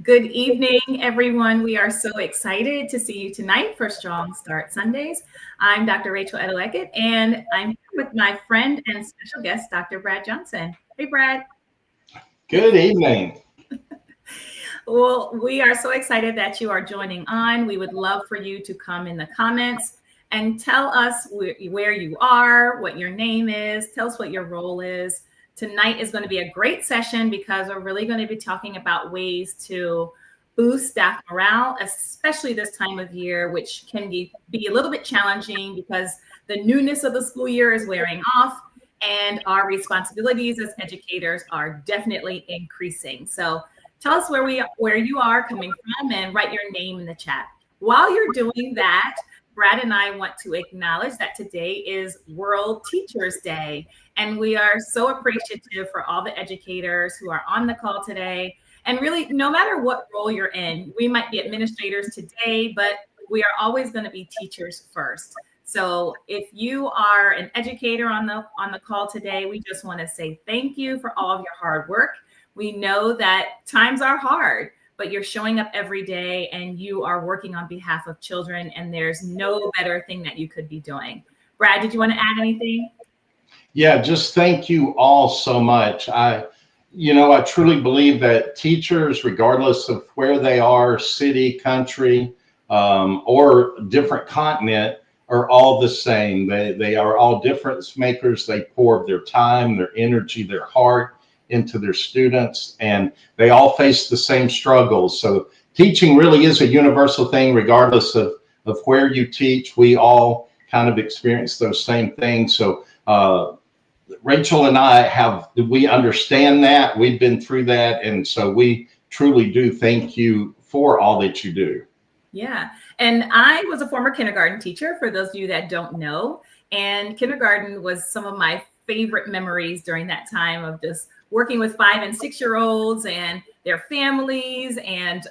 Good evening, everyone. We are so excited to see you tonight for Strong Start Sundays. I'm Dr. Rachel Edoho-Eket, and I'm here with my friend and special guest, Dr. Brad Johnson. Hey, Brad. Good evening. Well, we are so excited that you are joining on. We would love for you to come in the comments and tell us where you are, what your name is, tell us what your role is. Tonight is going to be a great session because we're really going to be talking about ways to boost staff morale, especially this time of year, which can be a little bit challenging because the newness of the school year is wearing off and our responsibilities as educators are definitely increasing. So tell us where you are coming from and write your name in the chat. While you're doing that, Brad and I want to acknowledge that today is World Teachers Day, and we are so appreciative for all the educators who are on the call today. And really, no matter what role you're in, we might be administrators today, but we are always going to be teachers first. So if you are an educator on the call today, we just want to say thank you for all of your hard work. We know that times are hard, but you're showing up every day and you are working on behalf of children, and there's no better thing that you could be doing. Brad, did you want to add anything? Yeah, just thank you all so much. I truly believe that teachers, regardless of where they are, city, country, or different continent, are all the same. They are all difference makers. They pour their time, their energy, their heart into their students, and they all face the same struggles. So teaching really is a universal thing, regardless of where you teach. We all kind of experience those same things. So Rachel and we understand that. We've been through that. And so we truly do thank you for all that you do. Yeah. And I was a former kindergarten teacher, for those of you that don't know. And kindergarten was some of my favorite memories during that time of just working with 5 and 6 year olds and their families and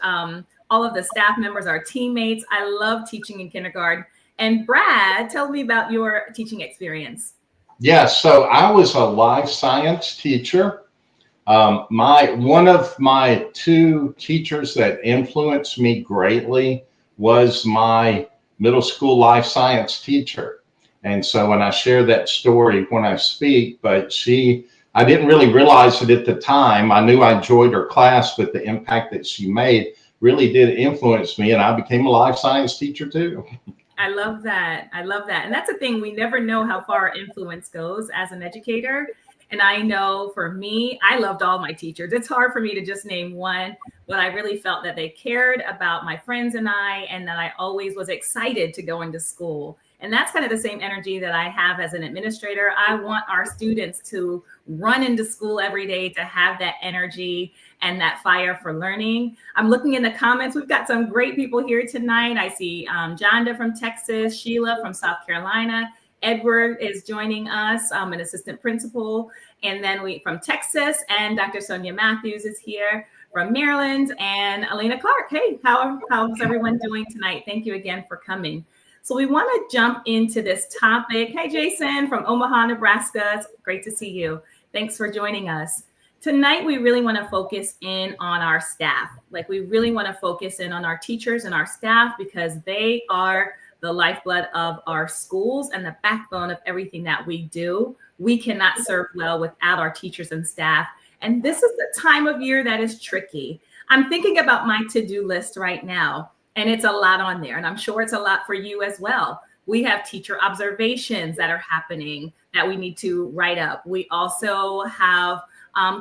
all of the staff members, our teammates. I love teaching in kindergarten. And Brad, tell me about your teaching experience. Yeah, so I was a life science teacher. One of my 2 teachers that influenced me greatly was my middle school life science teacher. And so when I share that story when I speak, I didn't really realize it at the time. I knew I enjoyed her class, but the impact that she made really did influence me, and I became a life science teacher too. I love that. I love that. And that's the thing. We never know how far influence goes as an educator. And I know for me, I loved all my teachers. It's hard for me to just name one, but I really felt that they cared about my friends and that I always was excited to go into school. And that's kind of the same energy that I have as an administrator. I want our students to run into school every day, to have that energy and that fire for learning. I'm looking in the comments. We've got some great people here tonight. I see Jonda from Texas, Sheila from South Carolina. Edward is joining us, an assistant principal. And then from Texas, and Dr. Sonia Matthews is here from Maryland, and Elena Clark. Hey, how's everyone doing tonight? Thank you again for coming. So we want to jump into this topic. Hey, Jason from Omaha, Nebraska. It's great to see you. Thanks for joining us. Tonight, we really want to focus in on our staff. We really want to focus in on our teachers and our staff because they are the lifeblood of our schools and the backbone of everything that we do. We cannot serve well without our teachers and staff. And this is the time of year that is tricky. I'm thinking about my to-do list right now, and it's a lot on there. And I'm sure it's a lot for you as well. We have teacher observations that are happening that we need to write up. We also have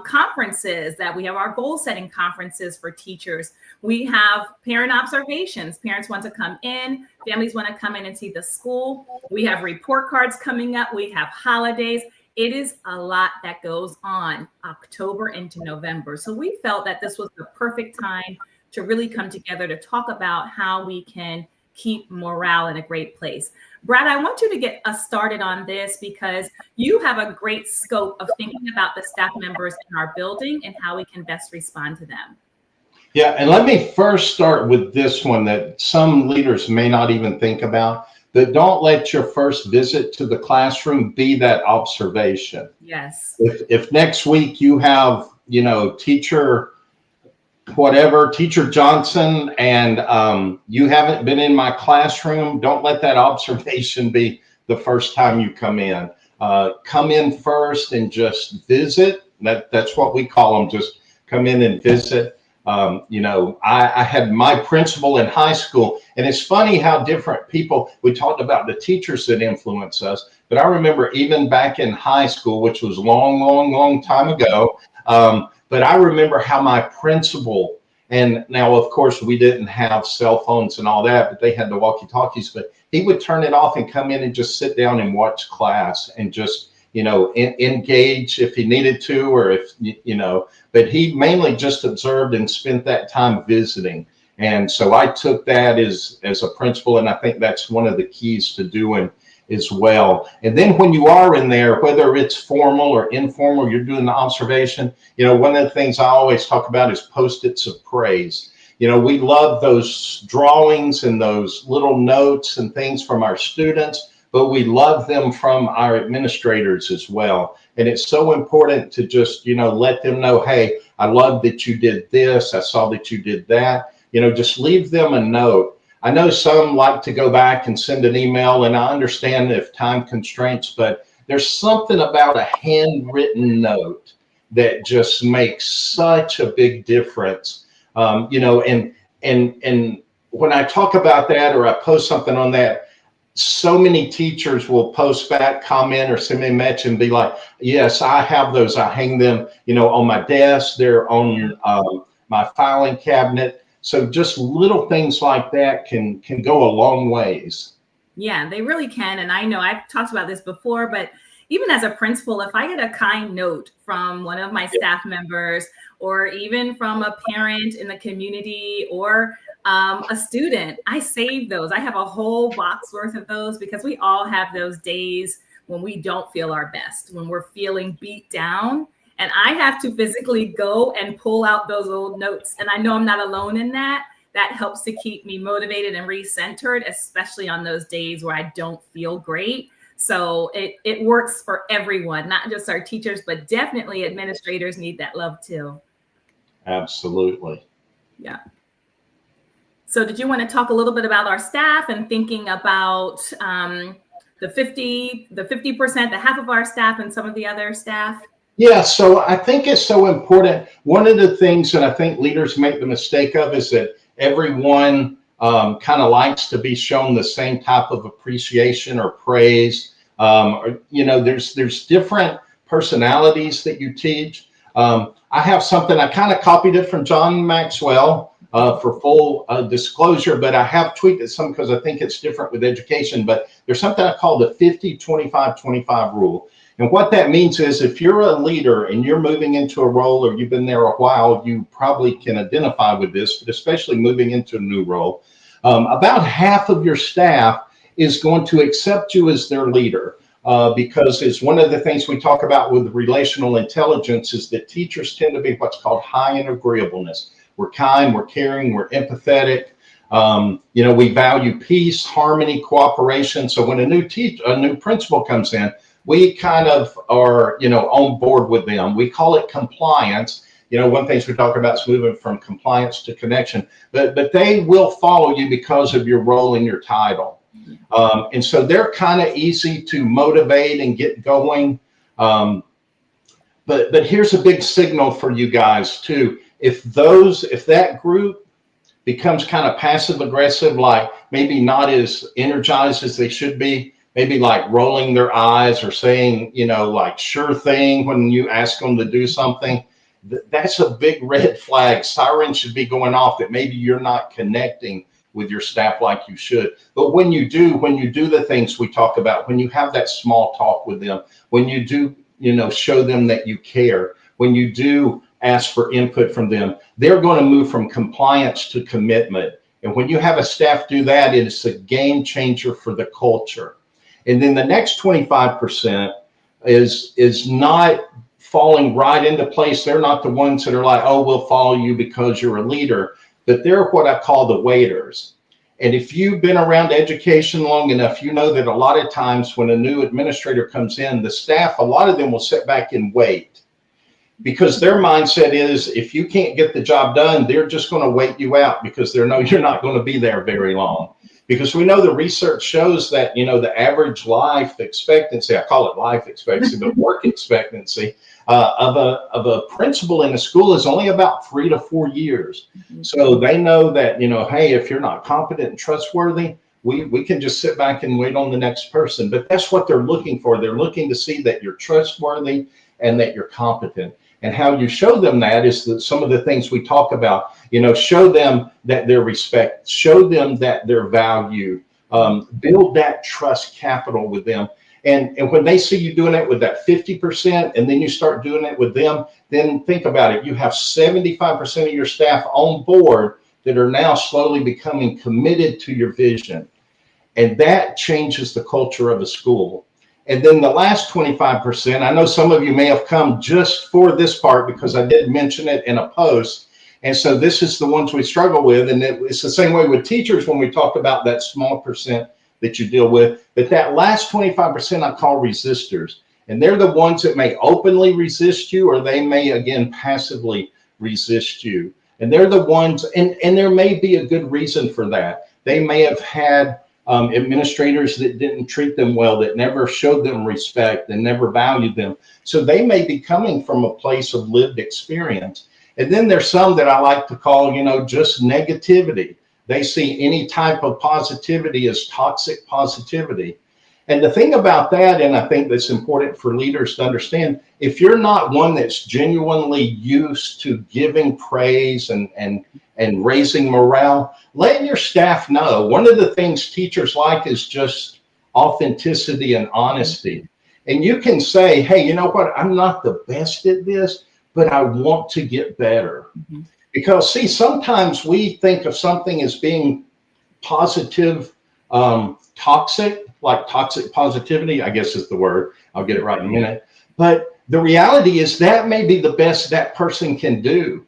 conferences that we have, our goal setting conferences for teachers. We have parent observations. Parents want to come in, families want to come in and see the school. We have report cards coming up. We have holidays. It is a lot that goes on October into November. So we felt that this was the perfect time to really come together to talk about how we can keep morale in a great place. Brad, I want you to get us started on this because you have a great scope of thinking about the staff members in our building and how we can best respond to them. Yeah, and let me first start with this one that some leaders may not even think about, that don't let your first visit to the classroom be that observation. Yes. If next week you have, teacher whatever, Teacher Johnson, and you haven't been in my classroom, don't let that observation be the first time you come in. Come in first and just visit. That's what we call them, just come in and visit. I had my principal in high school, and it's funny how different people, we talked about the teachers that influence us, but I remember even back in high school, which was long time ago, but I remember how my principal, and now of course we didn't have cell phones and all that, but they had the walkie-talkies, but he would turn it off and come in and just sit down and watch class and just, engage if he needed to, or if, but he mainly just observed and spent that time visiting. And so I took that as a principle, and I think that's one of the keys to doing as well. And then when you are in there, whether it's formal or informal, you're doing the observation, one of the things I always talk about is post-its of praise. We love those drawings and those little notes and things from our students, but we love them from our administrators as well. And it's so important to just, let them know, hey, I love that you did this. I saw that you did that. Just leave them a note. I know some like to go back and send an email, and I understand if time constraints, but there's something about a handwritten note that just makes such a big difference. And when I talk about that, or I post something on that, so many teachers will post back, comment, or send me a message and be like, yes, I have those. I hang them, on my desk. They're on my filing cabinet. So just little things like that can go a long ways. Yeah, they really can. And I know I've talked about this before, but even as a principal, if I get a kind note from one of my staff members, or even from a parent in the community, or a student, I save those. I have a whole box worth of those, because we all have those days when we don't feel our best, when we're feeling beat down. And I have to physically go and pull out those old notes. And I know I'm not alone in that. That helps to keep me motivated and recentered, especially on those days where I don't feel great. So it works for everyone, not just our teachers, but definitely administrators need that love too. Absolutely. Yeah. So did you want to talk a little bit about our staff and thinking about the 50%, the half of our staff and some of the other staff? Yeah, so I think it's so important. One of the things that I think leaders make the mistake of is that everyone kind of likes to be shown the same type of appreciation or praise. There's different personalities that you teach. I have something, I kind of copied it from John Maxwell for full disclosure, but I have tweaked it some because I think it's different with education. But there's something I call the 50-25-25 rule. And what that means is if you're a leader and you're moving into a role, or you've been there a while, you probably can identify with this, but especially moving into a new role, about half of your staff is going to accept you as their leader. Because it's one of the things we talk about with relational intelligence is that teachers tend to be what's called high in agreeableness. We're kind, we're caring, we're empathetic. We value peace, harmony, cooperation. So when a new principal comes in, we kind of are, on board with them. We call it compliance. One thing we talk about is moving from compliance to connection, but they will follow you because of your role and your title. And so they're kind of easy to motivate and get going. But here's a big signal for you guys too. If that group becomes kind of passive aggressive, like maybe not as energized as they should be, maybe like rolling their eyes or saying, like sure thing when you ask them to do something, that's a big red flag. Sirens should be going off that maybe you're not connecting with your staff like you should. But when you do the things we talk about, when you have that small talk with them, when you do, show them that you care, when you do ask for input from them, they're going to move from compliance to commitment. And when you have a staff do that, it's a game changer for the culture. And then the next 25% is not falling right into place. They're not the ones that are like, oh, we'll follow you because you're a leader, but they're what I call the waiters. And if you've been around education long enough, you know that a lot of times when a new administrator comes in, the staff, a lot of them will sit back and wait. because their mindset is if you can't get the job done, they're just going to wait you out because they know you're not going to be there very long. Because we know the research shows that, the average life expectancy, I call it life expectancy, but work expectancy of a principal in a school is only about 3 to 4 years. So they know that, hey, if you're not competent and trustworthy, we can just sit back and wait on the next person. But that's what they're looking for. They're looking to see that you're trustworthy and that you're competent. And how you show them that is that some of the things we talk about, show them that they're respected, show them that they're valued, build that trust capital with them. And when they see you doing it with that 50%, and then you start doing it with them, then think about it. You have 75% of your staff on board that are now slowly becoming committed to your vision. And that changes the culture of a school. And then the last 25%, I know some of you may have come just for this part because I did mention it in a post. And so this is the ones we struggle with. And it's the same way with teachers when we talk about that small percent that you deal with. But that last 25% I call resistors. And they're the ones that may openly resist you, or they may, again, passively resist you. And they're the ones, and there may be a good reason for that. They may have had administrators that didn't treat them well, that never showed them respect and never valued them. So they may be coming from a place of lived experience. And then there's some that I like to call, just negativity. They see any type of positivity as toxic positivity. And the thing about that, and I think that's important for leaders to understand, if you're not one that's genuinely used to giving praise and raising morale, let your staff know. One of the things teachers like is just authenticity and honesty. And you can say, hey, you know what? I'm not the best at this, but I want to get better. Mm-hmm. Because, see, sometimes we think of something as being positive, toxic, like toxic positivity, I guess is the word. I'll get it right in a minute. But the reality is that may be the best that person can do.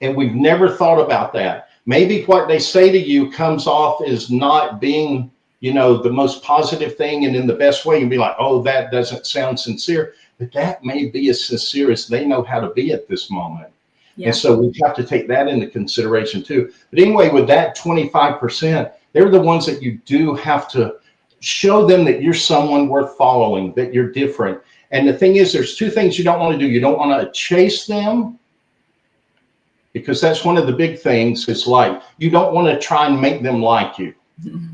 And we've never thought about that. Maybe what they say to you comes off as not being, the most positive thing and in the best way. You'd be like, oh, that doesn't sound sincere. But that may be as sincere as they know how to be at this moment. Yeah. And so we have to take that into consideration too. But anyway, with that 25%, they're the ones that you do have to show them that you're someone worth following, that you're different. And the thing is, there's two things you don't want to do. You don't want to chase them, because that's one of the big things. It's like, you don't want to try and make them like you.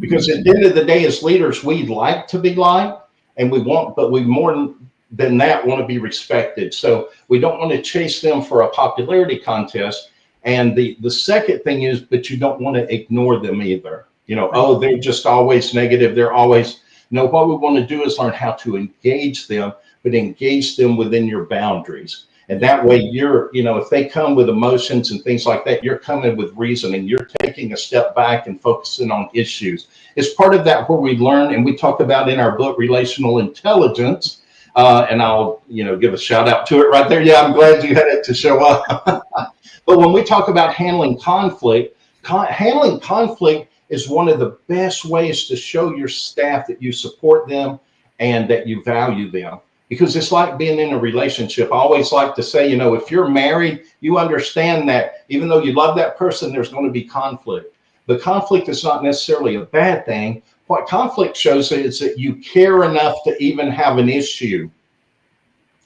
Because at the end of the day, as leaders, we'd like to be liked, and but we more than that want to be respected. So we don't want to chase them for a popularity contest. And the second thing is, but you don't want to ignore them either. Oh, they're just always negative. They're always, what we want to do is learn how to engage them, but engage them within your boundaries. And that way if they come with emotions and things like that, you're coming with reason and you're taking a step back and focusing on issues. It's part of that where we learn, and we talk about in our book, Relational Intelligence. And I'll, give a shout out to it right there. Yeah, I'm glad you had it to show up. But when we talk about handling conflict is one of the best ways to show your staff that you support them and that you value them. Because it's like being in a relationship. I always like to say, if you're married, you understand that even though you love that person, there's going to be conflict. But conflict is not necessarily a bad thing. What conflict shows is that you care enough to even have an issue.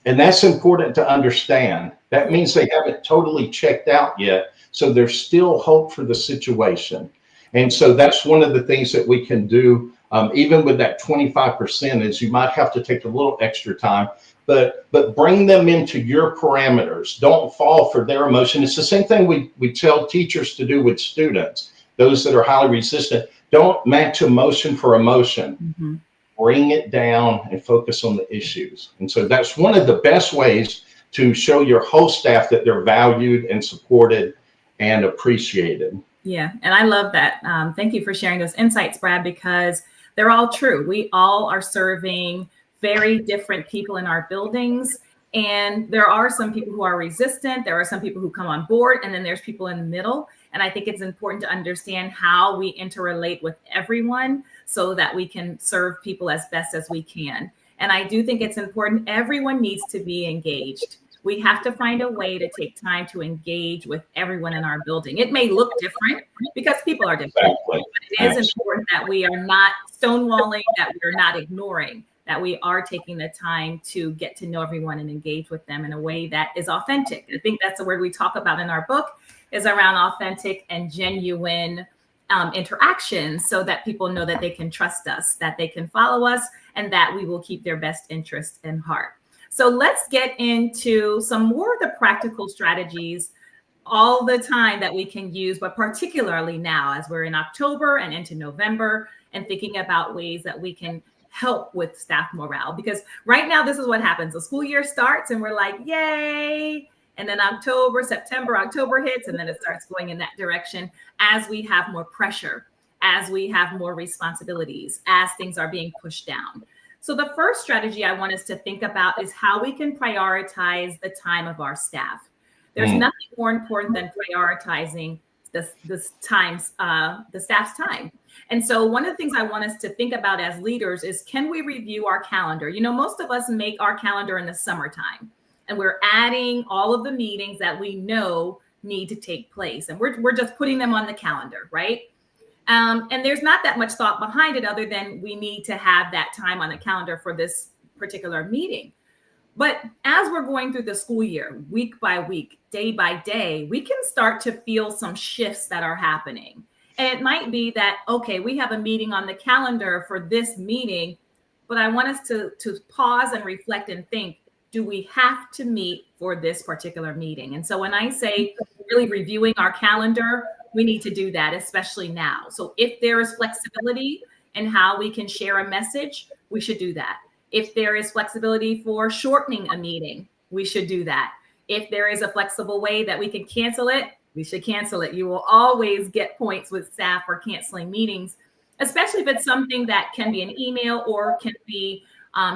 And that's important to understand. That means they haven't totally checked out yet. So there's still hope for the situation. And so that's one of the things that we can do, even with that 25%, is you might have to take a little extra time, but bring them into your parameters. Don't fall for their emotion. It's the same thing we tell teachers to do with students, those that are highly resistant. Don't match emotion for emotion. Mm-hmm. Bring it down and focus on the issues. And so that's one of the best ways to show your whole staff that they're valued and supported and appreciated. Yeah, and I love that. Thank you for sharing those insights, Brad, because they're all true. We all are serving very different people in our buildings. And there are some people who are resistant. There are some people who come on board, and then there's people in the middle. And I think it's important to understand how we interrelate with everyone so that we can serve people as best as we can. And I do think it's important. Everyone needs to be engaged. We have to find a way to take time to engage with everyone in our building. It may look different because people are different. Exactly. But it is important that we are not stonewalling, that we're not ignoring, that we are taking the time to get to know everyone and engage with them in a way that is authentic. I think that's the word we talk about in our book, is around authentic and genuine interactions, so that people know that they can trust us, that they can follow us, and that we will keep their best interest in heart. So let's get into some more of the practical strategies all the time that we can use, but particularly now as we're in October and into November, and thinking about ways that we can help with staff morale. Because right now, this is what happens. The school year starts and we're like, yay. And then September, October hits, and then it starts going in that direction as we have more pressure, as we have more responsibilities, as things are being pushed down. So the first strategy I want us to think about is how we can prioritize the time of our staff. There's nothing more important than prioritizing the staff's time. And so one of the things I want us to think about as leaders is, can we review our calendar? You know, most of us make our calendar in the summertime, and we're adding all of the meetings that we know need to take place. And we're just putting them on the calendar, right? And there's not that much thought behind it other than we need to have that time on the calendar for this particular meeting. But as we're going through the school year, week by week, day by day, we can start to feel some shifts that are happening. And it might be that, okay, we have a meeting on the calendar for this meeting, but I want us to pause and reflect and think, do we have to meet for this particular meeting? And so when I say really reviewing our calendar, we need to do that, especially now. So if there is flexibility in how we can share a message, we should do that. If there is flexibility for shortening a meeting, we should do that. If there is a flexible way that we can cancel it, we should cancel it. You will always get points with staff for canceling meetings, especially if it's something that can be an email or can be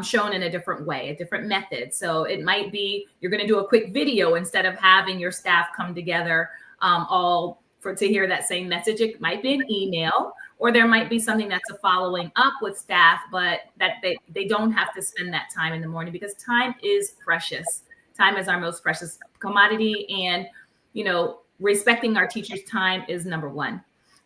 shown in a different way, a different method. So it might be you're going to do a quick video instead of having your staff come together to hear that same message. It might be an email, or there might be something that's a following up with staff, but that they don't have to spend that time in the morning, because time is precious. Time is our most precious commodity, and respecting our teachers' time is number one.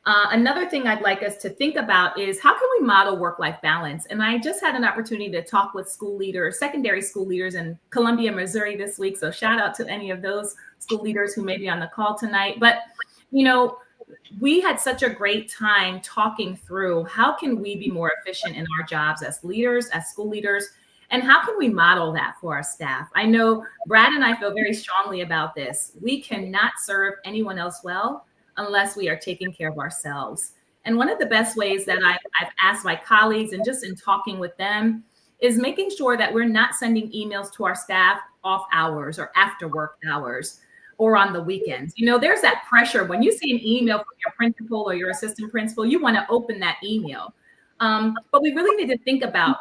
Another thing I'd like us to think about is, how can we model work-life balance? And I just had an opportunity to talk with school leaders, secondary school leaders in Columbia, Missouri this week. So shout out to any of those school leaders who may be on the call tonight. But, we had such a great time talking through how can we be more efficient in our jobs as leaders, as school leaders, and how can we model that for our staff? I know Brad and I feel very strongly about this. We cannot serve anyone else well unless we are taking care of ourselves. And one of the best ways that I've asked my colleagues, and just in talking with them, is making sure that we're not sending emails to our staff off hours or after work hours or on the weekends. There's that pressure when you see an email from your principal or your assistant principal, you want to open that email. But we really need to think about,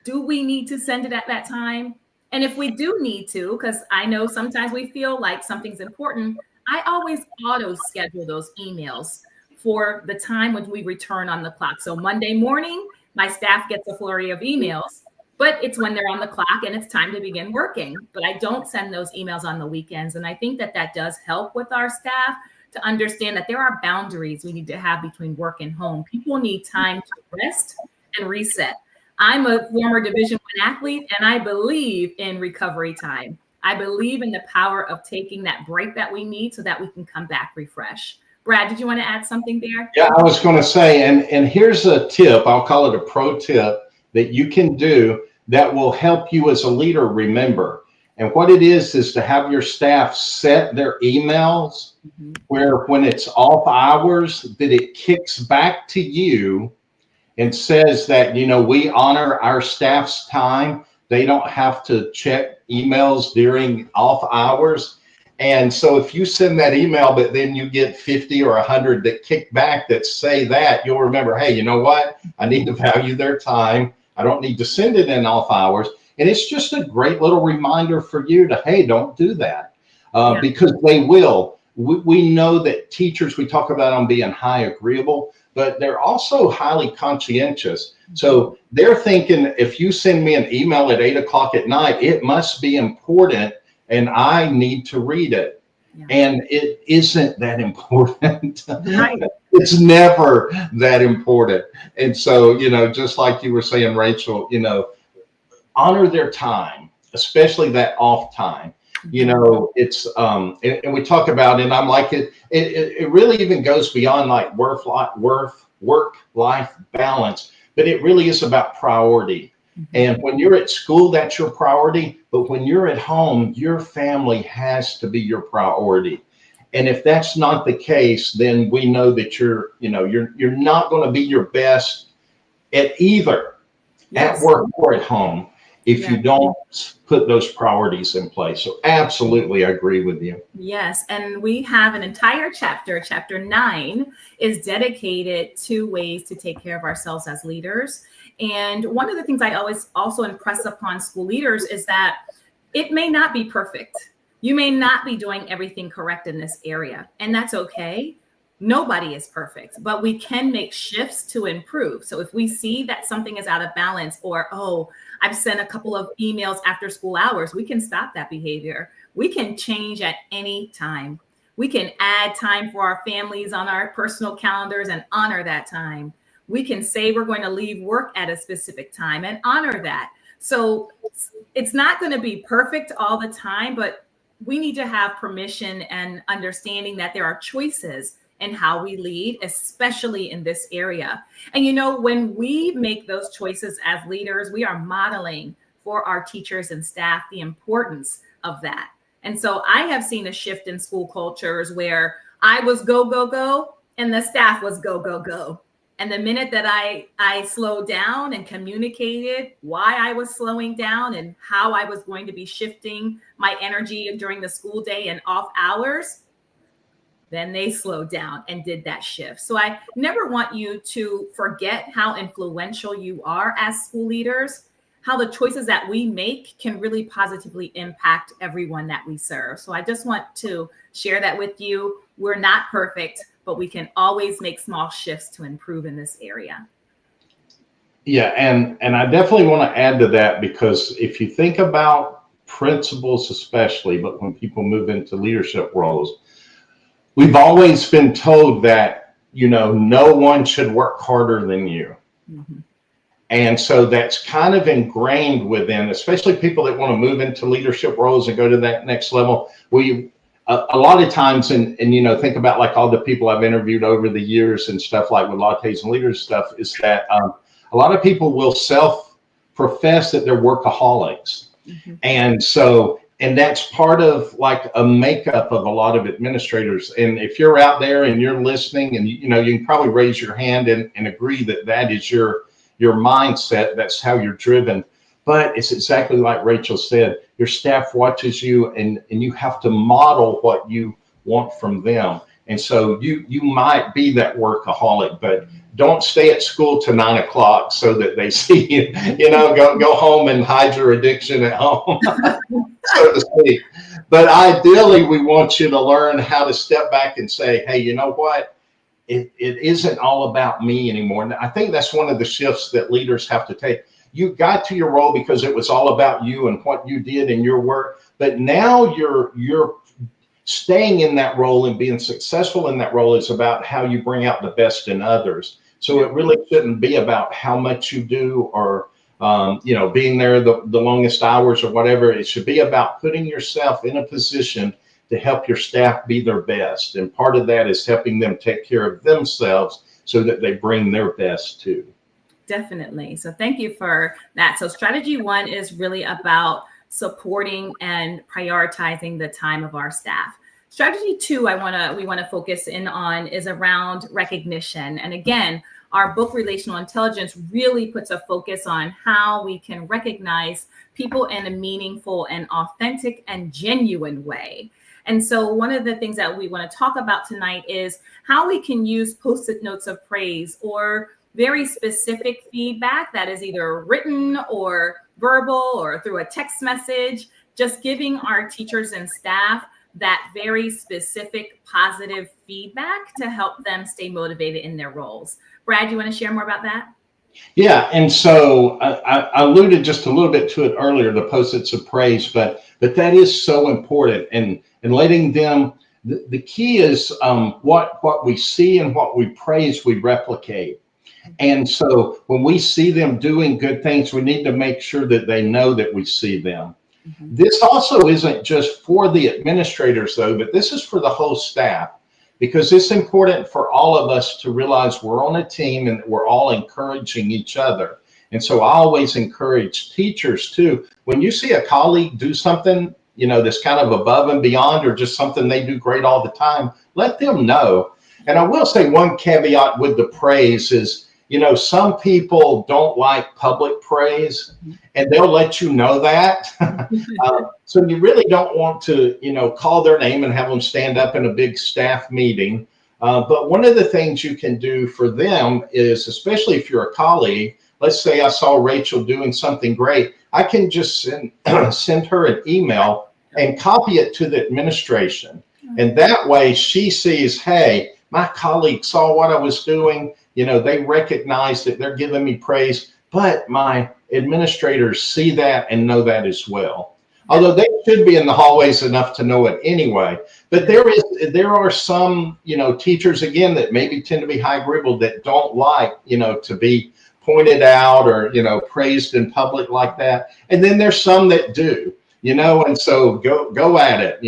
do we need to send it at that time? And if we do need to, because I know sometimes we feel like something's important, I always auto schedule those emails for the time when we return on the clock. So Monday morning, my staff gets a flurry of emails, but it's when they're on the clock and it's time to begin working. But I don't send those emails on the weekends. And I think that does help with our staff to understand that there are boundaries we need to have between work and home. People need time to rest and reset. I'm a former Division I athlete, and I believe in recovery time. I believe in the power of taking that break that we need so that we can come back refreshed. Brad, did you want to add something there? Yeah, I was going to say, and here's a tip, I'll call it a pro tip, that you can do that will help you as a leader remember. And what it is to have your staff set their emails where when it's off hours, that it kicks back to you and says that, we honor our staff's time. They don't have to check emails during off hours. And so if you send that email, but then you get 50 or 100 that kick back that say that, you'll remember, hey, you know what? I need to value their time. I don't need to send it in off hours. And it's just a great little reminder for you to, hey, don't do that, because they will. We know that teachers, we talk about them being high agreeable, but they're also highly conscientious. So they're thinking, if you send me an email at 8 o'clock at night, it must be important and I need to read it. Yeah. And it isn't that important. Right. It's never that important. And so, just like you were saying, Rachel, honor their time, especially that off time. It's and we talk about, and I'm like, it really even goes beyond like work life balance, but it really is about priority. And when you're at school, that's your priority. But when you're at home, your family has to be your priority. And if that's not the case, then we know that you're not going to be your best at either at work or at home if you don't put those priorities in place. So absolutely, I agree with you. Yes. And we have an entire chapter 9 is dedicated to ways to take care of ourselves as leaders. And one of the things I always also impress upon school leaders is that it may not be perfect. You may not be doing everything correct in this area, and that's okay. Nobody is perfect, but we can make shifts to improve. So if we see that something is out of balance, or, oh, I've sent a couple of emails after school hours, we can stop that behavior. We can change at any time. We can add time for our families on our personal calendars and honor that time. We can say we're going to leave work at a specific time and honor that. So it's not going to be perfect all the time, but we need to have permission and understanding that there are choices in how we lead, especially in this area. And when we make those choices as leaders, we are modeling for our teachers and staff the importance of that. And so I have seen a shift in school cultures where I was go, go, go, and the staff was go, go, go. And the minute that I slowed down and communicated why I was slowing down and how I was going to be shifting my energy during the school day and off hours, then they slowed down and did that shift. So I never want you to forget how influential you are as school leaders, how the choices that we make can really positively impact everyone that we serve. So I just want to share that with you. We're not perfect, but we can always make small shifts to improve in this area. Yeah, and I definitely want to add to that, because if you think about principals especially, but when people move into leadership roles, we've always been told that, no one should work harder than you. Mm-hmm. And so that's kind of ingrained within, especially people that want to move into leadership roles and go to that next level. A lot of times, and think about like all the people I've interviewed over the years and stuff, like with lattes and leaders stuff, is that a lot of people will self-profess that they're workaholics. Mm-hmm. And that's part of like a makeup of a lot of administrators. And if you're out there and you're listening, and you can probably raise your hand and agree that that is your mindset. That's how you're driven. But it's exactly like Rachel said, your staff watches you, and you have to model what you want from them. And so you might be that workaholic, but don't stay at school till 9 o'clock so that they see you, go home and hide your addiction at home, so to speak. But ideally, we want you to learn how to step back and say, hey, you know what? It isn't all about me anymore. And I think that's one of the shifts that leaders have to take. You got to your role because it was all about you and what you did in your work. But now you're staying in that role and being successful in that role is about how you bring out the best in others. So it really shouldn't be about how much you do or, being there the longest hours or whatever. It should be about putting yourself in a position to help your staff be their best. And part of that is helping them take care of themselves so that they bring their best too. Definitely. So thank you for that. So strategy 1 is really about supporting and prioritizing the time of our staff. Strategy 2, we want to focus in on is around recognition. And again, our book Relational Intelligence really puts a focus on how we can recognize people in a meaningful and authentic and genuine way. And so one of the things that we want to talk about tonight is how we can use post-it notes of praise or very specific feedback that is either written or verbal or through a text message, just giving our teachers and staff that very specific positive feedback to help them stay motivated in their roles. Brad, you want to share more about that? Yeah, and so I alluded just a little bit to it earlier, the post-its of praise, but but that is so important. And letting them, the key is what we see and what we praise, we replicate. And so when we see them doing good things, we need to make sure that they know that we see them. Mhm. This also isn't just for the administrators, though, but this is for the whole staff, because it's important for all of us to realize we're on a team and we're all encouraging each other. And so I always encourage teachers too. When you see a colleague do something, that's kind of above and beyond, or just something they do great all the time, let them know. And I will say one caveat with the praise is, some people don't like public praise, and they'll let you know that. So you really don't want to, call their name and have them stand up in a big staff meeting. But one of the things you can do for them is, especially if you're a colleague, let's say I saw Rachel doing something great, I can just send her an email and copy it to the administration. And that way she sees, hey, my colleague saw what I was doing. They recognize that they're giving me praise, but my administrators see that and know that as well. Although they should be in the hallways enough to know it anyway. But there are some, teachers, again, that maybe tend to be high-gribbled, that don't like, to be pointed out or, praised in public like that. And then there's some that do. And so go at it,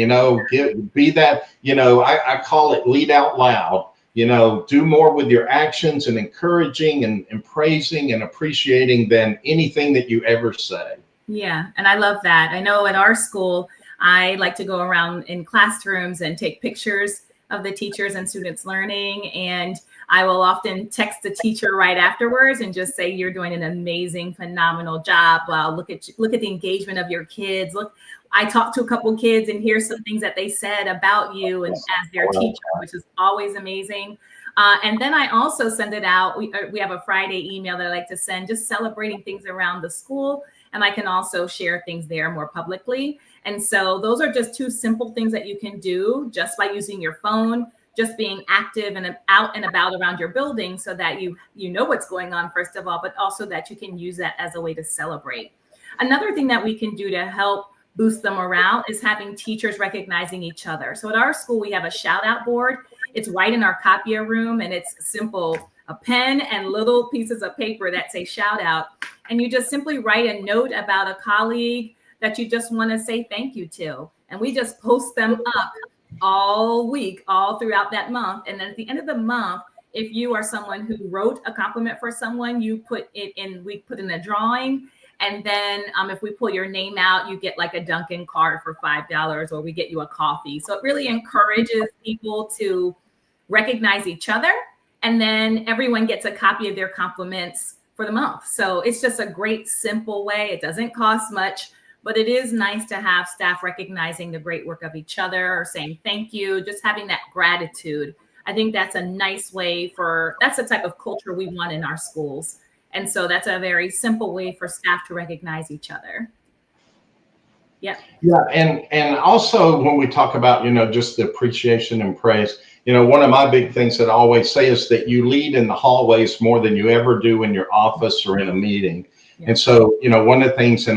be that, I call it lead out loud, do more with your actions and encouraging and praising and appreciating than anything that you ever say. Yeah. And I love that. I know at our school, I like to go around in classrooms and take pictures of the teachers and students learning. And I will often text the teacher right afterwards and just say, you're doing an amazing, phenomenal job. Wow, look at the engagement of your kids. Look, I talked to a couple of kids and here's some things that they said about you and as their teacher, which is always amazing. And then I also send it out. We have a Friday email that I like to send, just celebrating things around the school. And I can also share things there more publicly. And so those are just two simple things that you can do just by using your phone, just being active and out and about around your building so that you know what's going on, first of all, but also that you can use that as a way to celebrate. Another thing that we can do to help boost the morale is having teachers recognizing each other. So at our school, we have a shout out board. It's right in our copier room, and it's simple, a pen and little pieces of paper that say shout out. And you just simply write a note about a colleague that you just want to say thank you to. And we just post them up all week, all throughout that month. And then at the end of the month, if you are someone who wrote a compliment for someone, we put in a drawing. And then if we pull your name out, you get like a Dunkin' card for $5, or we get you a coffee. So it really encourages people to recognize each other. And then everyone gets a copy of their compliments for the month. So it's just a great, simple way. It doesn't cost much, but it is nice to have staff recognizing the great work of each other or saying thank you, just having that gratitude. I think that's a nice way that's the type of culture we want in our schools. And so that's a very simple way for staff to recognize each other. Yeah. Yeah. And also when we talk about, just the appreciation and praise, one of my big things that I always say is that you lead in the hallways more than you ever do in your office or in a meeting. Yeah. And so, one of the things,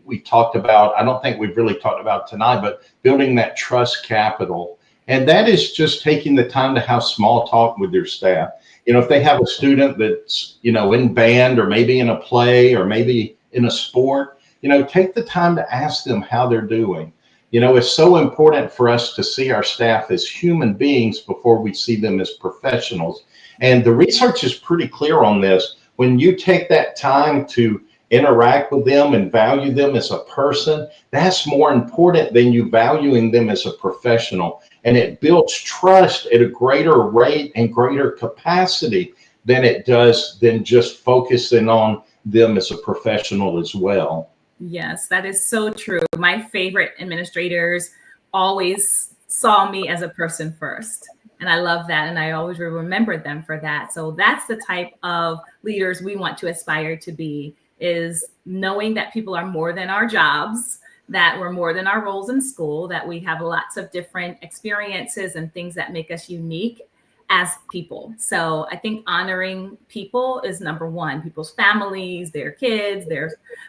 we talked about, I don't think we've really talked about tonight, but building that trust capital. And that is just taking the time to have small talk with your staff. If they have a student that's, in band or maybe in a play or maybe in a sport, take the time to ask them how they're doing. It's so important for us to see our staff as human beings before we see them as professionals. And the research is pretty clear on this. When you take that time to interact with them and value them as a person, that's more important than you valuing them as a professional. And it builds trust at a greater rate and greater capacity than it does than just focusing on them as a professional as well. Yes, that is so true. My favorite administrators always saw me as a person first. And I love that. And I always remembered them for that. So that's the type of leaders we want to aspire to be, is knowing that people are more than our jobs, that we're more than our roles in school, that we have lots of different experiences and things that make us unique. as people. So I think honoring people is number one, people's families, their kids,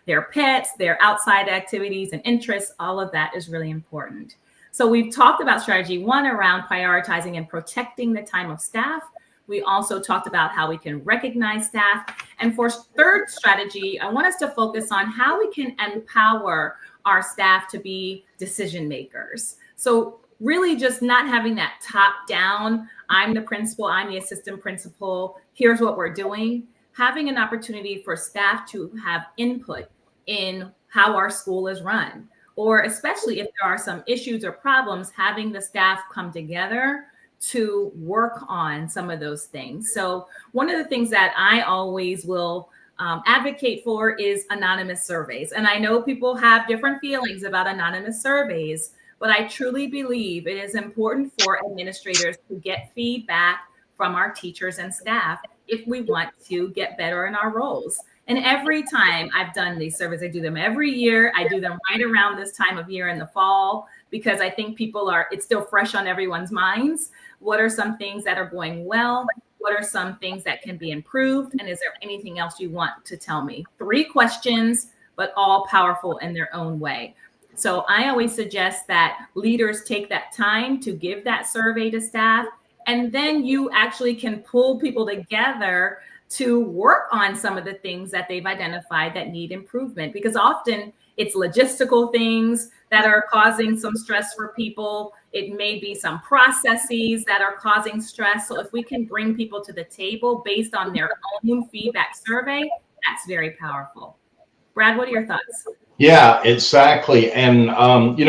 their pets, their outside activities and interests. All of that is really important. So we've talked about strategy one around prioritizing and protecting the time of staff. We also talked about how we can recognize staff. And for third strategy, I want us to focus on how we can empower our staff to be decision makers. So really just not having that top down, I'm the principal, I'm the assistant principal, here's what we're doing. Having an opportunity for staff to have input in how our school is run, or especially if there are some issues or problems, having the staff come together to work on some of those things. So one of the things that I always will advocate for is anonymous surveys. And I know people have different feelings about anonymous surveys, but I truly believe it is important for administrators to get feedback from our teachers and staff if we want to get better in our roles. And every time I've done these surveys, I do them every year. I do them right around this time of year in the fall, because I think it's still fresh on everyone's minds. What are some things that are going well? What are some things that can be improved? And is there anything else you want to tell me? 3 questions, but all powerful in their own way. So I always suggest that leaders take that time to give that survey to staff, and then you actually can pull people together to work on some of the things that they've identified that need improvement, because often it's logistical things that are causing some stress for people. It may be some processes that are causing stress. So if we can bring people to the table based on their own feedback survey, that's very powerful. Brad, what are your thoughts? Yeah, exactly. And,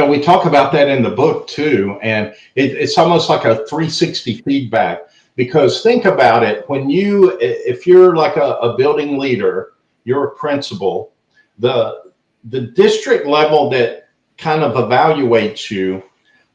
we talk about that in the book too. And it's almost like a 360 feedback, because think about it. If you're like a building leader, you're a principal, the district level that kind of evaluates you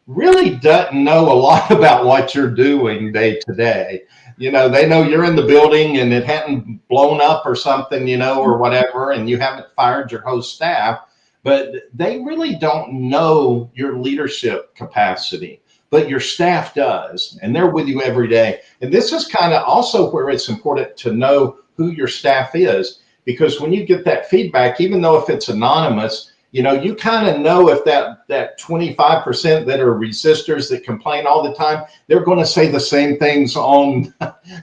really doesn't know a lot about what you're doing day to day. They know you're in the building and it hadn't blown up or something, or whatever, and you haven't fired your whole staff, but they really don't know your leadership capacity, but your staff does, and they're with you every day. And this is kind of also where it's important to know who your staff is, because when you get that feedback, even though if it's anonymous, you kind of know if that 25% that are resistors that complain all the time, they're going to say the same things on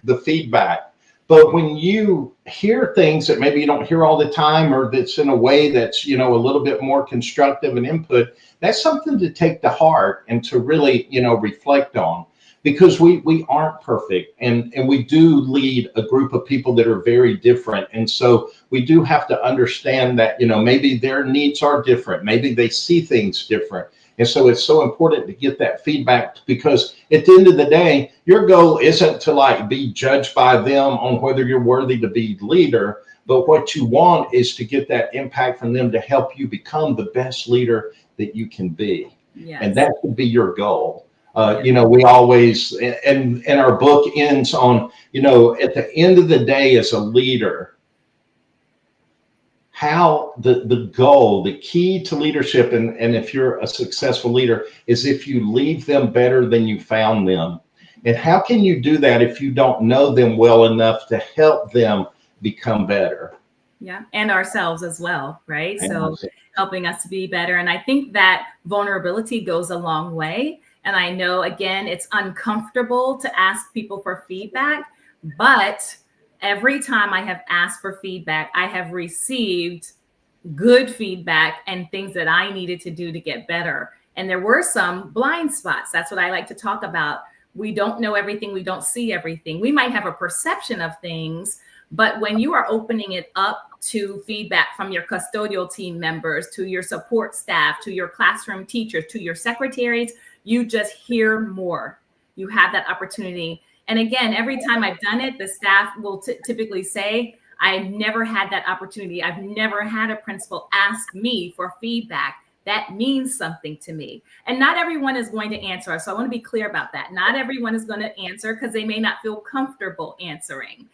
the feedback. But when you hear things that maybe you don't hear all the time, or that's in a way that's, a little bit more constructive and input, that's something to take to heart and to really, reflect on. Because we aren't perfect, and we do lead a group of people that are very different. And so we do have to understand that, maybe their needs are different. Maybe they see things different. And so it's so important to get that feedback, because at the end of the day, your goal isn't to be judged by them on whether you're worthy to be leader, but what you want is to get that impact from them to help you become the best leader that you can be. Yes. And that should be your goal. We always, and our book ends on, at the end of the day as a leader, how the goal, the key to leadership, and if you're a successful leader, is if you leave them better than you found them. And how can you do that if you don't know them well enough to help them become better? Yeah, and ourselves as well, right? So helping us to be better. And I think that vulnerability goes a long way. And I know, again, it's uncomfortable to ask people for feedback, but every time I have asked for feedback, I have received good feedback and things that I needed to do to get better. And there were some blind spots. That's what I like to talk about. We don't know everything. We don't see everything. We might have a perception of things, but when you are opening it up to feedback from your custodial team members, to your support staff, to your classroom teachers, to your secretaries, you just hear more. You have that opportunity. And again, every time I've done it, the staff will typically say, I've never had that opportunity. I've never had a principal ask me for feedback. That means something to me. And not everyone is going to answer. So I want to be clear about that. Not everyone is going to answer because they may not feel comfortable answering.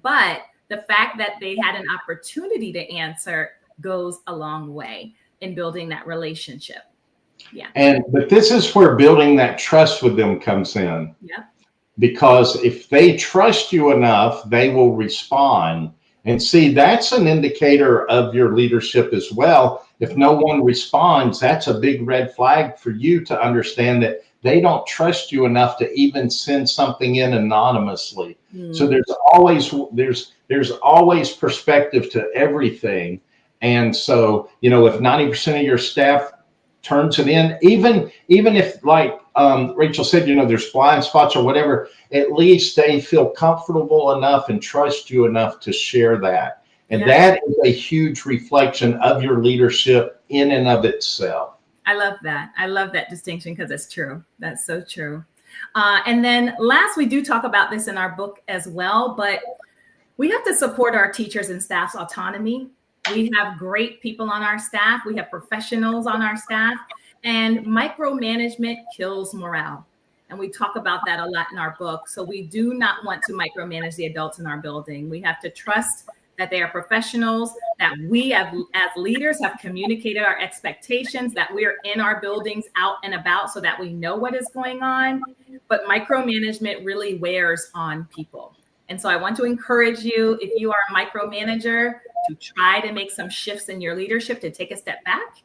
But the fact that they had an opportunity to answer goes a long way in building that relationship. Yeah. But this is where building that trust with them comes in. Yeah. because if they trust you enough, they will respond. And see, that's an indicator of your leadership as well. If no one responds, that's a big red flag for you to understand that they don't trust you enough to even send something in anonymously. So there's always perspective to everything. And so, if 90% of your staff turns it in, even if, like Rachel said, there's blind spots or whatever, at least they feel comfortable enough and trust you enough to share that. And that is a huge reflection of your leadership in and of itself. I love that. I love that distinction, because it's true. That's so true. And then last, we do talk about this in our book as well, but we have to support our teachers and staff's autonomy. We have great people on our staff. We have professionals on our staff, and micromanagement kills morale. And we talk about that a lot in our book. So we do not want to micromanage the adults in our building. We have to trust that they are professionals, that we as leaders have communicated our expectations, that we're in our buildings out and about so that we know what is going on. But micromanagement really wears on people. And so I want to encourage you, if you are a micromanager, to try to make some shifts in your leadership, to take a step back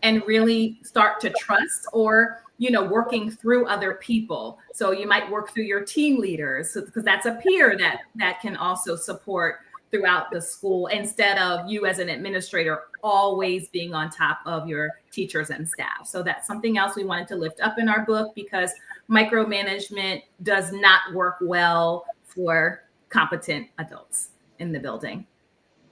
and really start to trust, or working through other people. So you might work through your team leaders, because that's a peer that can also support throughout the school, instead of you as an administrator always being on top of your teachers and staff. So that's something else we wanted to lift up in our book, because micromanagement does not work well for competent adults in the building.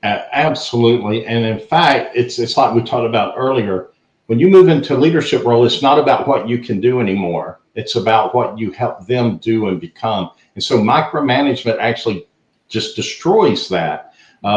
Absolutely. And in fact, it's like we talked about earlier. When you move into a leadership role, it's not about what you can do anymore. It's about what you help them do and become. And so micromanagement actually just destroys that,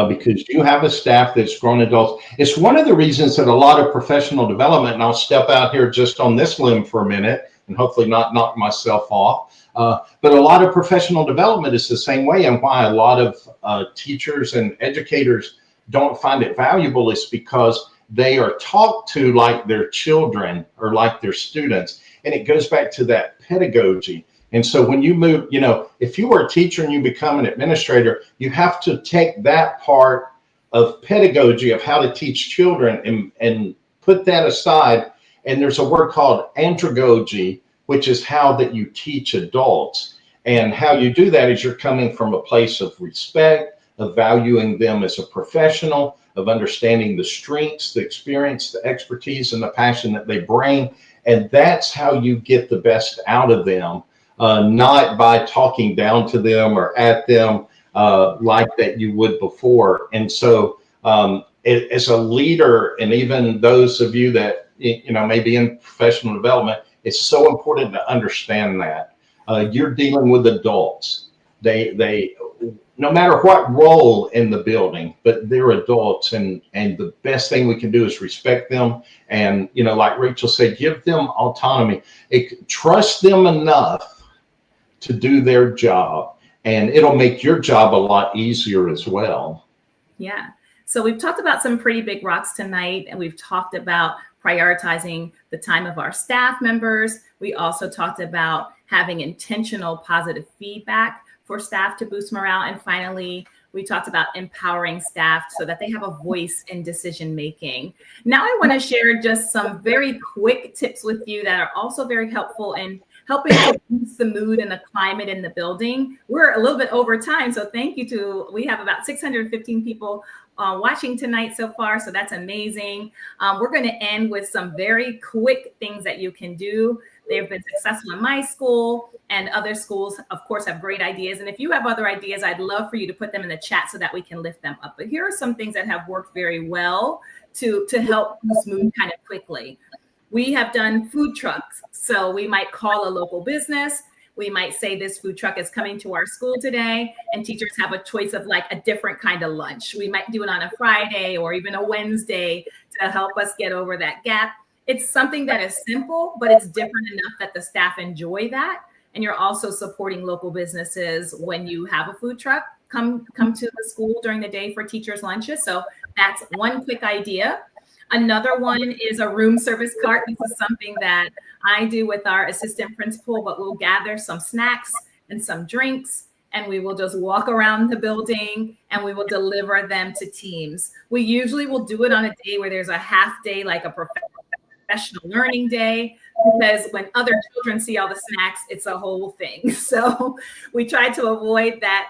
because you have a staff that's grown adults. It's one of the reasons that a lot of professional development, and I'll step out here just on this limb for a minute and hopefully not knock myself off, but a lot of professional development is the same way, and why a lot of teachers and educators don't find it valuable is because they are talked to like their children or like their students. And it goes back to that pedagogy. And so when you move, if you were a teacher and you become an administrator, you have to take that part of pedagogy of how to teach children and put that aside. And there's a word called andragogy, which is how that you teach adults. And how you do that is you're coming from a place of respect, of valuing them as a professional, of understanding the strengths, the experience, the expertise, and the passion that they bring. And that's how you get the best out of them, not by talking down to them or at them like that you would before. And so as a leader, and even those of you that may be in professional development, it's so important to understand that you're dealing with adults. They no matter what role in the building, but they're adults, and the best thing we can do is respect them. And, like Rachel said, give them autonomy, trust them enough to do their job, and it'll make your job a lot easier as well. Yeah. So we've talked about some pretty big rocks tonight, and we've talked about prioritizing the time of our staff members. We also talked about having intentional positive feedback for staff to boost morale. And finally, we talked about empowering staff so that they have a voice in decision making. Now I want to share just some very quick tips with you that are also very helpful in helping to boost the mood and the climate in the building. We're a little bit over time, so thank you we have about 615 people watching tonight so far, so that's amazing. We're going to end with some very quick things that you can do. They've been successful in my school, and other schools, of course, have great ideas. And if you have other ideas, I'd love for you to put them in the chat so that we can lift them up. But here are some things that have worked very well to help boost mood kind of quickly. We have done food trucks. So we might call a local business. We might say this food truck is coming to our school today, and teachers have a choice of like a different kind of lunch. We might do it on a Friday or even a Wednesday to help us get over that gap. It's something that is simple, but it's different enough that the staff enjoy that. And you're also supporting local businesses when you have a food truck come to the school during the day for teachers' lunches. So that's one quick idea. Another one is a room service cart. This is something that I do with our assistant principal, but we'll gather some snacks and some drinks, and we will just walk around the building and we will deliver them to teams. We usually will do it on a day where there's a half day, like a professional learning day, because when other children see all the snacks, it's a whole thing. So we try to avoid that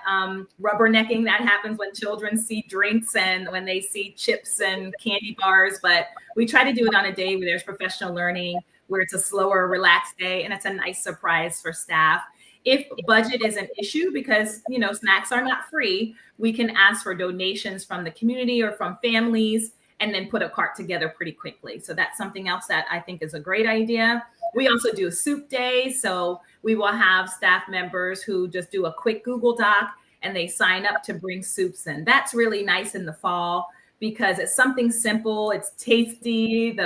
rubbernecking that happens when children see drinks and when they see chips and candy bars. But we try to do it on a day where there's professional learning, where it's a slower, relaxed day, and it's a nice surprise for staff. If budget is an issue, because snacks are not free, we can ask for donations from the community or from families, and then put a cart together pretty quickly. So that's something else that I think is a great idea. We also do a soup day. So we will have staff members who just do a quick Google Doc and they sign up to bring soups in. That's really nice in the fall because it's something simple. It's tasty.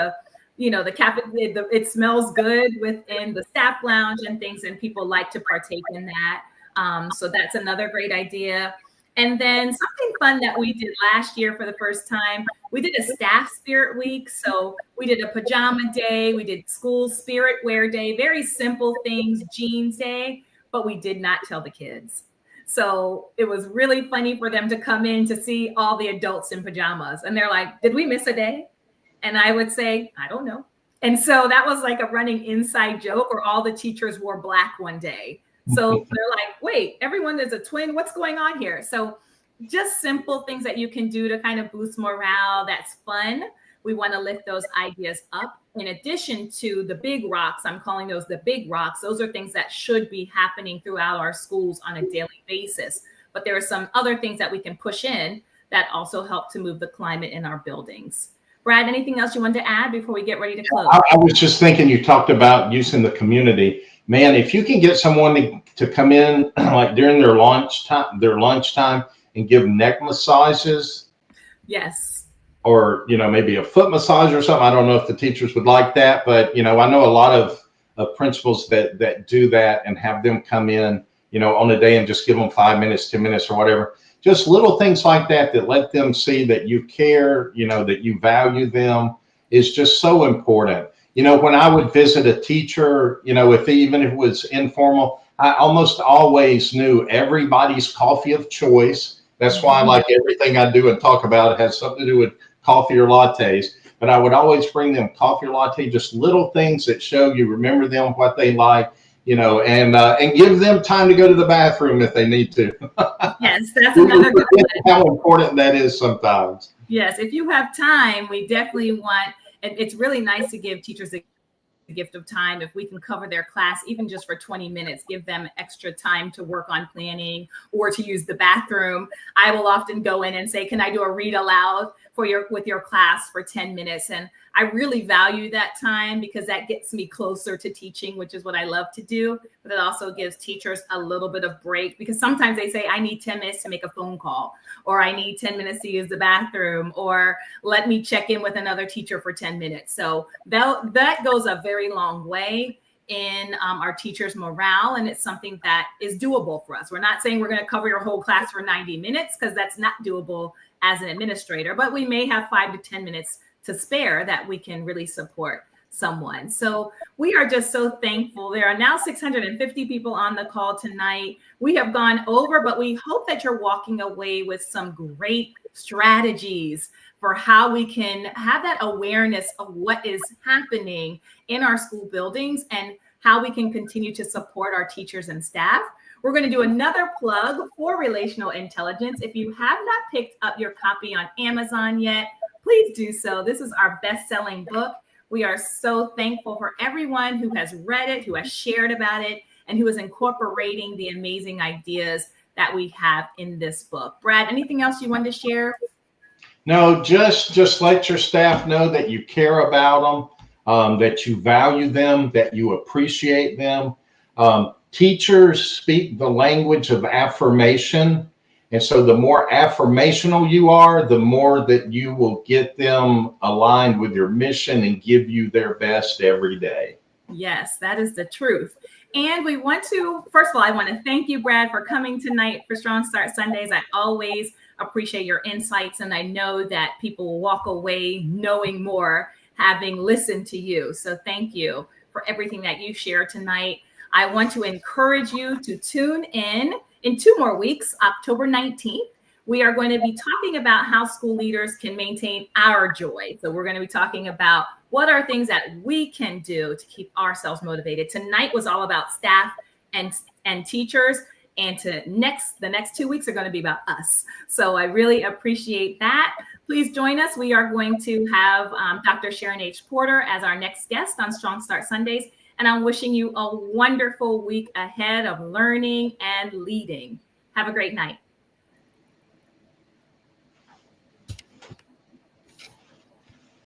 It smells good within the staff lounge and things, and people like to partake in that. So that's another great idea. And then something fun that we did last year for the first time, we did a staff spirit week. So we did a pajama day, we did school spirit wear day, very simple things, jeans day, but we did not tell the kids. So it was really funny for them to come in to see all the adults in pajamas. And they're like, did we miss a day? And I would say, I don't know. And so that was like a running inside joke, or all the teachers wore black one day. So they're like, wait, everyone is a twin. What's going on here? So just simple things that you can do to kind of boost morale. That's fun. We want to lift those ideas up. In addition to the big rocks, I'm calling those the big rocks. Those are things that should be happening throughout our schools on a daily basis. But there are some other things that we can push in that also help to move the climate in our buildings. Brad, anything else you wanted to add before we get ready to close? I was just thinking, you talked about using the community. Man, if you can get someone to come in like during their lunchtime and give neck massages. Yes. Or, maybe a foot massage or something. I don't know if the teachers would like that, but, I know a lot of principals that do that and have them come in, on a day and just give them 5 minutes, 10 minutes or whatever. Just little things like that let them see that you care, that you value them is just so important. When I would visit a teacher, even if it was informal, I almost always knew everybody's coffee of choice. That's why I like everything I do and talk about has something to do with coffee or lattes. But I would always bring them coffee or latte, just little things that show you remember them, what they like, and give them time to go to the bathroom if they need to. Yes, that's another good one. How important that is sometimes. Yes, if you have time, we definitely want, and it's really nice to give teachers the gift of time. If we can cover their class, even just for 20 minutes, give them extra time to work on planning or to use the bathroom. I will often go in and say, can I do a read aloud with your class for 10 minutes? And I really value that time because that gets me closer to teaching, which is what I love to do. But it also gives teachers a little bit of break, because sometimes they say, I need 10 minutes to make a phone call, or I need 10 minutes to use the bathroom, or let me check in with another teacher for 10 minutes. So that goes a very long way in our teachers' morale. And it's something that is doable for us. We're not saying we're going to cover your whole class for 90 minutes, because that's not doable as an administrator, but we may have 5 to 10 minutes to spare that we can really support someone. So we are just so thankful. There are now 650 people on the call tonight. We have gone over, but we hope that you're walking away with some great strategies for how we can have that awareness of what is happening in our school buildings and how we can continue to support our teachers and staff. We're going to do another plug for Relational Intelligence. If you have not picked up your copy on Amazon yet, please do so. This is our best-selling book. We are so thankful for everyone who has read it, who has shared about it, and who is incorporating the amazing ideas that we have in this book. Brad, anything else you wanted to share? No, just let your staff know that you care about them, that you value them, that you appreciate them. Teachers speak the language of affirmation. And so the more affirmational you are, the more that you will get them aligned with your mission and give you their best every day. Yes, that is the truth. And we want to, first of all, I want to thank you, Brad, for coming tonight for Strong Start Sundays. I always appreciate your insights, and I know that people will walk away knowing more having listened to you. So thank you for everything that you shared tonight. I want to encourage you to tune in 2 more weeks, October 19th. We are going to be talking about how school leaders can maintain our joy. So we're going to be talking about what are things that we can do to keep ourselves motivated. Tonight was all about staff and teachers, and the next 2 weeks are going to be about us. So I really appreciate that. Please join us. We are going to have Dr. Sharon H. Porter as our next guest on Strong Start Sundays. And I'm wishing you a wonderful week ahead of learning and leading. Have a great night.